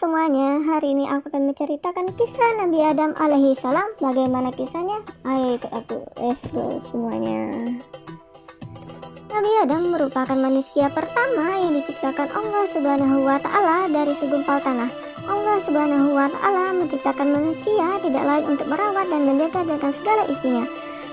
semuanya, hari ini aku akan menceritakan kisah Nabi Adam alaihi salam. Bagaimana kisahnya? Ayo ikut aku, let's go semuanya. Nabi Adam merupakan manusia pertama yang diciptakan Allah Subhanahu wa Ta'ala dari segumpal tanah. Allah Subhanahu wa Ta'ala menciptakan manusia tidak lain untuk merawat dan menjaga dengan segala isinya.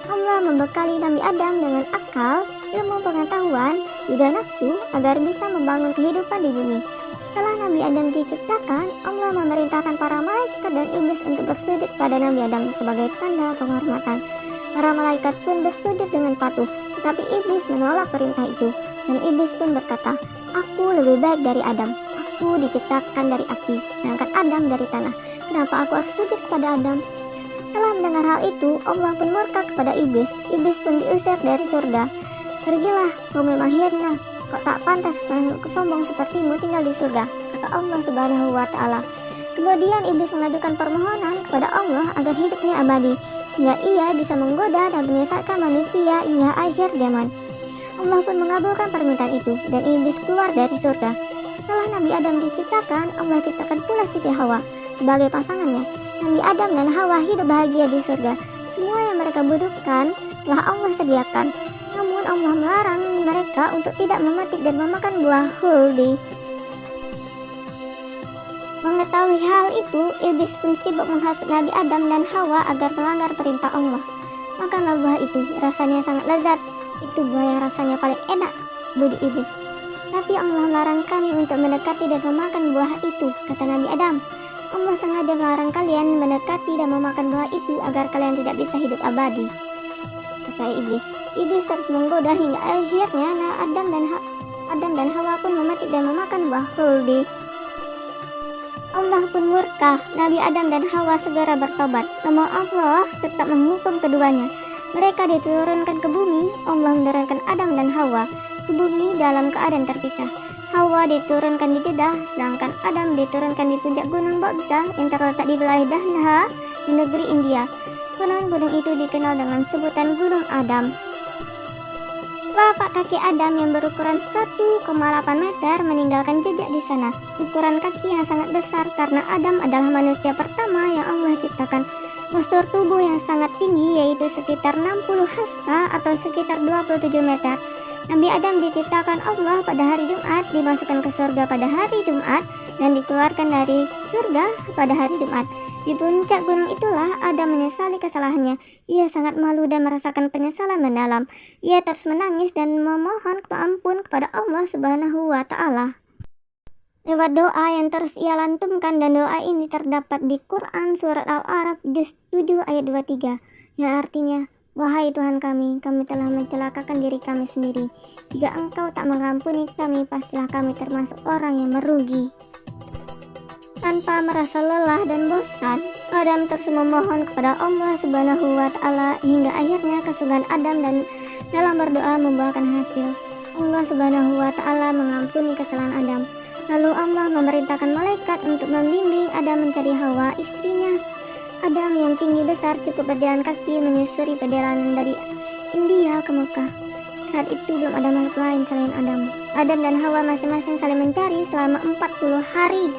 Allah membekali Nabi Adam dengan akal, ilmu pengetahuan, juga nafsu agar bisa membangun kehidupan di bumi. Setelah Nabi Adam diciptakan, Allah memerintahkan para malaikat dan iblis untuk bersujud pada Nabi Adam sebagai tanda penghormatan. Para malaikat pun bersujud dengan patuh, tetapi iblis menolak perintah itu. Dan iblis pun berkata, "Aku lebih baik dari Adam. Aku diciptakan dari api, sedangkan Adam dari tanah. Kenapa aku harus sujud kepada Adam?" Setelah mendengar hal itu, Allah pun murka kepada iblis. Iblis pun diusir dari surga. "Pergilah, kau memang hina. Kok tak pantas sombong sepertimu tinggal di surga," kata Allah Subhanahu wa Ta'ala. Kemudian iblis mengajukan permohonan kepada Allah agar hidupnya abadi, sehingga ia bisa menggoda dan menyesatkan manusia hingga akhir zaman. Allah pun mengabulkan permintaan itu dan iblis keluar dari surga. Setelah Nabi Adam diciptakan, Allah ciptakan pula Siti Hawa sebagai pasangannya. Nabi Adam dan Hawa hidup bahagia di surga. Semua yang mereka butuhkan telah Allah sediakan. Namun Allah melarang mereka untuk tidak memetik dan memakan buah huldi. Mengetahui hal itu, iblis pun sibuk menghasut Nabi Adam dan Hawa agar melanggar perintah Allah. Makanlah buah itu, rasanya sangat lezat. Itu buah yang rasanya paling enak, budi iblis. Tapi Allah melarang kami untuk mendekati dan memakan buah itu, kata Nabi Adam. Allah sengaja melarang kalian mendekati dan memakan buah itu agar kalian tidak bisa hidup abadi, kata iblis. Iblis terus menggoda hingga akhirnya Adam dan Hawa pun memetik dan memakan buah huldi. Allah pun murka. Nabi Adam dan Hawa segera bertobat. Namun Allah tetap menghukum keduanya. Mereka diturunkan ke bumi. Allah menurunkan Adam dan Hawa ke bumi dalam keadaan terpisah. Hawa diturunkan di Jeddah, sedangkan Adam diturunkan di puncak gunung Bokza yang terletak di wilayah Dhanha di negeri India. Gunung itu dikenal dengan sebutan Gunung Adam. Telapak kaki Adam yang berukuran 1,8 meter meninggalkan jejak di sana. Ukuran kaki yang sangat besar karena Adam adalah manusia pertama yang Allah ciptakan. Postur tubuh yang sangat tinggi yaitu sekitar 60 hasta atau sekitar 27 meter. Nabi Adam diciptakan Allah pada hari Jumat, dimasukkan ke surga pada hari Jumat, dan dikeluarkan dari surga pada hari Jumat. Di puncak gunung itulah Adam menyesali kesalahannya. Ia sangat malu dan merasakan penyesalan mendalam. Ia terus menangis dan memohon ampun kepada Allah Subhanahu wa Ta'ala lewat doa yang terus ia lantunkan, dan doa ini terdapat di Quran surat Al-A'raf juz 7 ayat 23 yang artinya, "Wahai Tuhan kami telah mencelakakan diri kami sendiri. Jika Engkau tak mengampuni kami, pastilah kami termasuk orang yang merugi." Tanpa merasa lelah dan bosan, Adam terus memohon kepada Allah Subhanahu wa Ta'ala hingga akhirnya kesungguhan Adam dan dalam berdoa membuahkan hasil. Allah Subhanahu wa Ta'ala mengampuni kesalahan Adam. Lalu Allah memerintahkan malaikat untuk membimbing Adam mencari Hawa, istrinya. Adam yang tinggi besar cukup berjalan kaki menyusuri perjalanan dari India ke Mekah. Saat itu belum ada makhluk lain selain Adam. Adam dan Hawa masing-masing saling mencari selama 40 hari.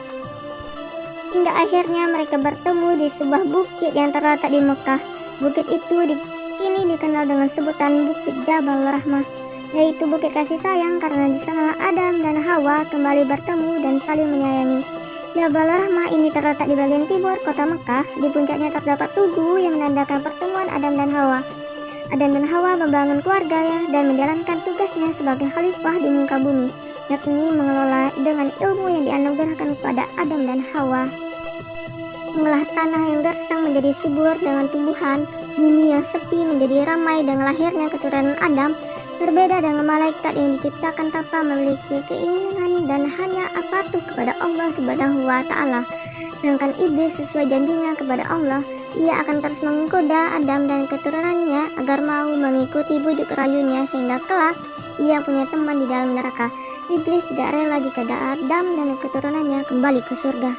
Hingga akhirnya mereka bertemu di sebuah bukit yang terletak di Mekah. Bukit itu kini dikenal dengan sebutan Bukit Jabal Rahmah, yaitu bukit kasih sayang karena di sana Adam dan Hawa kembali bertemu dan saling menyayangi. Jabal Rahmah ini terletak di bagian timur kota Mekah. Di puncaknya terdapat tugu yang menandakan pertemuan Adam dan Hawa. Adam dan Hawa membangun keluarga dan menjalankan tugasnya sebagai khalifah di muka bumi, yakni mengelola dengan ilmu yang dianugerahkan kepada Adam dan Hawa. Mengolah tanah yang gersang menjadi subur dengan tumbuhan, bumi yang sepi menjadi ramai dengan lahirnya keturunan Adam. Berbeda dengan malaikat yang diciptakan tanpa memiliki keinginan dan hanya patuh kepada Allah Subhanahu wa Ta'ala. Sedangkan iblis sesuai janjinya kepada Allah, ia akan terus menggoda Adam dan keturunannya agar mau mengikuti bujuk rayunya sehingga kelak ia punya teman di dalam neraka. Iblis tidak rela jika Adam dan keturunannya kembali ke surga.